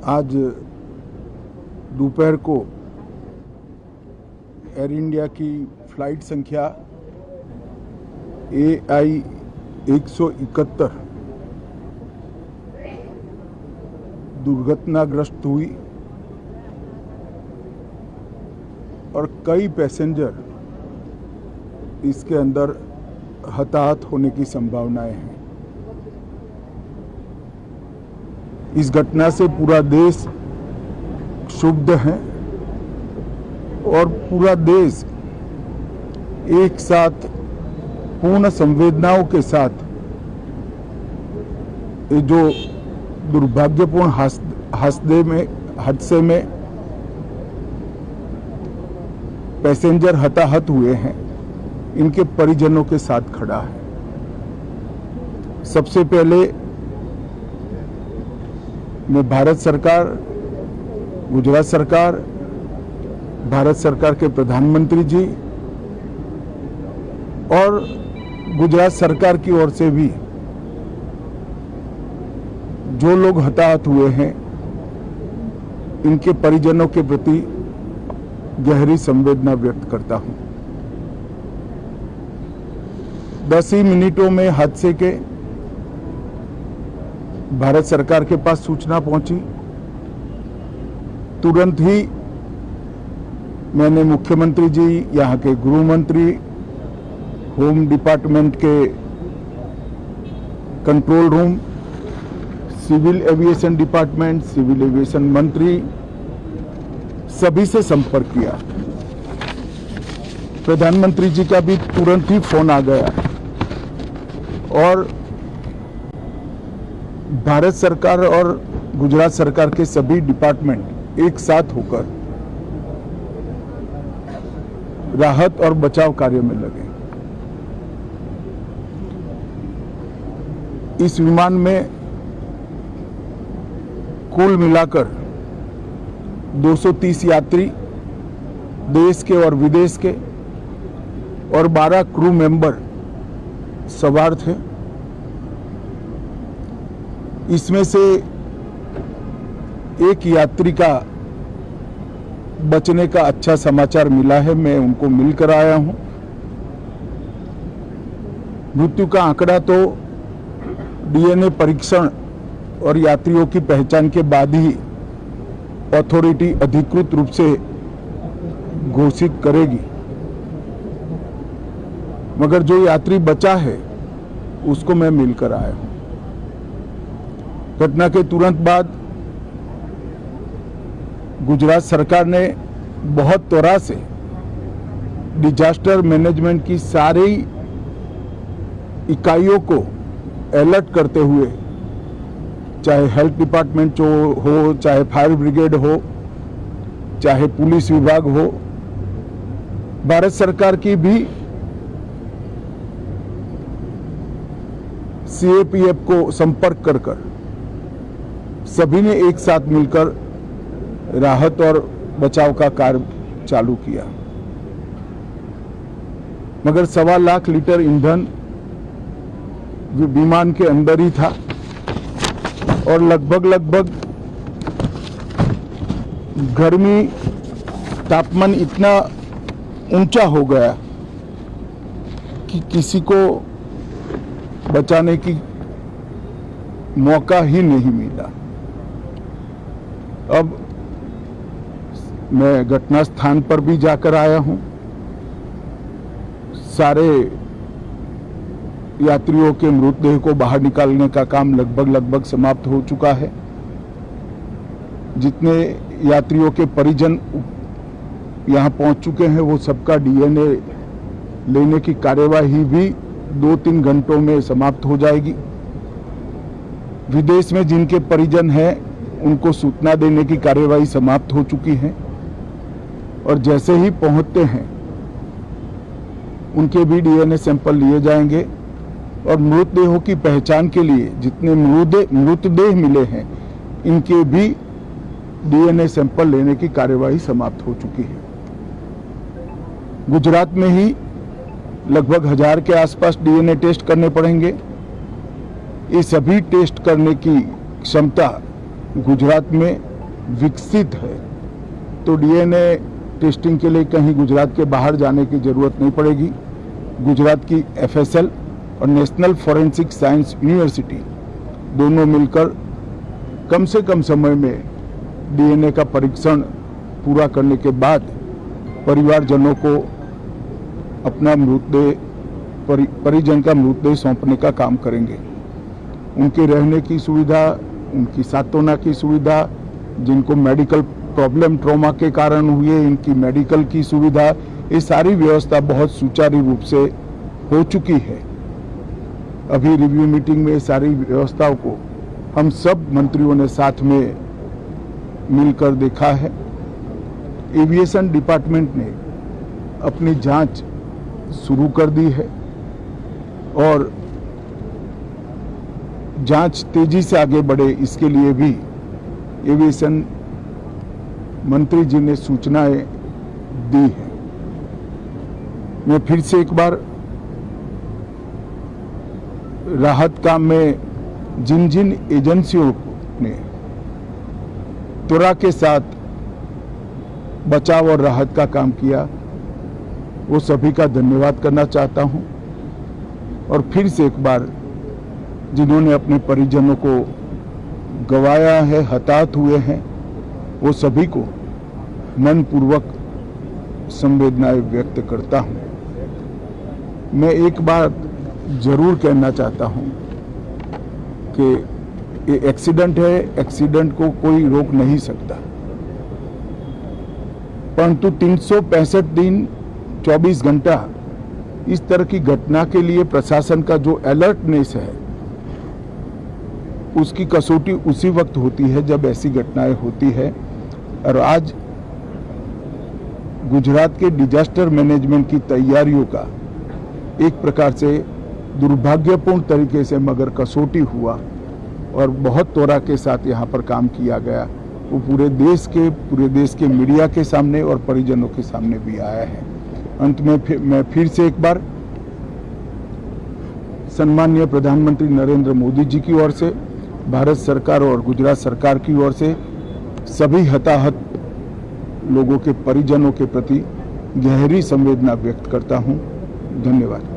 आज दोपहर को एयर इंडिया की फ्लाइट संख्या AI 171 दुर्घटनाग्रस्त हुई और कई पैसेंजर इसके अंदर हताहत होने की संभावनाएं हैं। इस घटना से पूरा देश क्षुब्ध है और पूरा देश एक साथ पूर्ण संवेदनाओं के साथ ये जो दुर्भाग्यपूर्ण हादसे में पैसेंजर हताहत हुए हैं, इनके परिजनों के साथ खड़ा है। सबसे पहले मैं भारत सरकार, गुजरात सरकार, भारत सरकार के प्रधानमंत्री जी और गुजरात सरकार की ओर से भी जो लोग हताहत हुए हैं, इनके परिजनों के प्रति गहरी संवेदना व्यक्त करता हूं। 10 ही मिनटों में हादसे के भारत सरकार के पास सूचना पहुंची। तुरंत ही मैंने मुख्यमंत्री जी, यहाँ के गृह मंत्री, होम डिपार्टमेंट के control room, civil aviation department, civil aviation मंत्री, सभी से संपर्क किया। प्रधानमंत्री जी का भी तुरंत ही फोन आ गया और भारत सरकार और गुजरात सरकार के सभी डिपार्टमेंट एक साथ होकर राहत और बचाव कार्य में लगे। इस विमान में कुल मिलाकर 230 यात्री देश के और विदेश के और 12 क्रू मेंबर सवार थे। इसमें से एक यात्री का बचने का अच्छा समाचार मिला है, मैं उनको मिलकर आया हूं। मृत्यु का आंकड़ा तो DNA परीक्षण और यात्रियों की पहचान के बाद ही अथॉरिटी अधिकृत रूप से घोषित करेगी, मगर जो यात्री बचा है उसको मैं मिलकर आया हूं। घटना के तुरंत बाद गुजरात सरकार ने बहुत त्वरा से डिजास्टर मैनेजमेंट की सारी इकाइयों को अलर्ट करते हुए, चाहे हेल्थ डिपार्टमेंट हो, चाहे फायर ब्रिगेड हो, चाहे पुलिस विभाग हो, भारत सरकार की भी CAPF को संपर्क कर सभी ने एक साथ मिलकर राहत और बचाव का कार्य चालू किया। मगर 1.25 लाख लीटर ईंधन विमान के अंदर ही था और लगभग गर्मी, तापमान इतना ऊंचा हो गया कि किसी को बचाने की मौका ही नहीं मिला। अब मैं घटना स्थान पर भी जाकर आया हूं। सारे यात्रियों के मृतदेह को बाहर निकालने का काम लगभग समाप्त हो चुका है। जितने यात्रियों के परिजन यहां पहुंच चुके हैं, वो सबका DNA लेने की कार्यवाही भी 2-3 घंटों में समाप्त हो जाएगी। विदेश में जिनके परिजन हैं, उनको सूचना देने की कार्यवाही समाप्त हो चुकी है और जैसे ही पहुंचते हैं उनके भी DNA सैंपल लिए जाएंगे और मृतदेहों की पहचान के लिए जितने मृतदेह मिले हैं, इनके भी DNA सैंपल लेने की कार्यवाही समाप्त हो चुकी है। गुजरात में ही लगभग 1000 के आसपास DNA टेस्ट करने पड़ेंगे। ये सभी टेस्ट करने की क्षमता गुजरात में विकसित है, तो डीएनए टेस्टिंग के लिए कहीं गुजरात के बाहर जाने की जरूरत नहीं पड़ेगी। गुजरात की एफएसएल और नेशनल फॉरेंसिक साइंस यूनिवर्सिटी दोनों मिलकर कम से कम समय में डीएनए का परीक्षण पूरा करने के बाद परिवारजनों को अपना मृतदेह परिजन का मृतदेह सौंपने का काम करेंगे। उनके रहने की सुविधा, उनकी सांत्वना की सुविधा, जिनको मेडिकल प्रॉब्लम ट्रॉमा के कारण हुए इनकी मेडिकल की सुविधा, ये सारी व्यवस्था बहुत सुचारू रूप से हो चुकी है। अभी रिव्यू मीटिंग में सारी व्यवस्थाओं को हम सब मंत्रियों ने साथ में मिलकर देखा है। एविएशन डिपार्टमेंट ने अपनी जांच शुरू कर दी है और जांच तेजी से आगे बढ़े, इसके लिए भी एविएशन मंत्री जी ने सूचनाएं दी है। मैं फिर से एक बार राहत काम में जिन जिन एजेंसियों ने त्वरा के साथ बचाव और राहत का काम किया, वो सभी का धन्यवाद करना चाहता हूं। और फिर से एक बार जिन्होंने अपने परिजनों को गंवाया है, हताहत हुए हैं, वो सभी को मनपूर्वक संवेदनाएं व्यक्त करता हूं। मैं एक बात जरूर कहना चाहता हूं कि ये एक्सीडेंट है, एक्सीडेंट को कोई रोक नहीं सकता, परंतु 365 दिन 24 घंटा इस तरह की घटना के लिए प्रशासन का जो अलर्टनेस है, उसकी कसौटी उसी वक्त होती है जब ऐसी घटनाएं होती है। और आज गुजरात के डिजास्टर मैनेजमेंट की तैयारियों का एक प्रकार से दुर्भाग्यपूर्ण तरीके से मगर कसौटी हुआ और बहुत त्वरा के साथ यहाँ पर काम किया गया, वो पूरे देश के मीडिया के सामने और परिजनों के सामने भी आया है। अंत में मैं फिर से एक बार सम्माननीय प्रधानमंत्री नरेंद्र मोदी जी की ओर से, भारत सरकार और गुजरात सरकार की ओर से सभी हताहत लोगों के परिजनों के प्रति गहरी संवेदना व्यक्त करता हूं। धन्यवाद।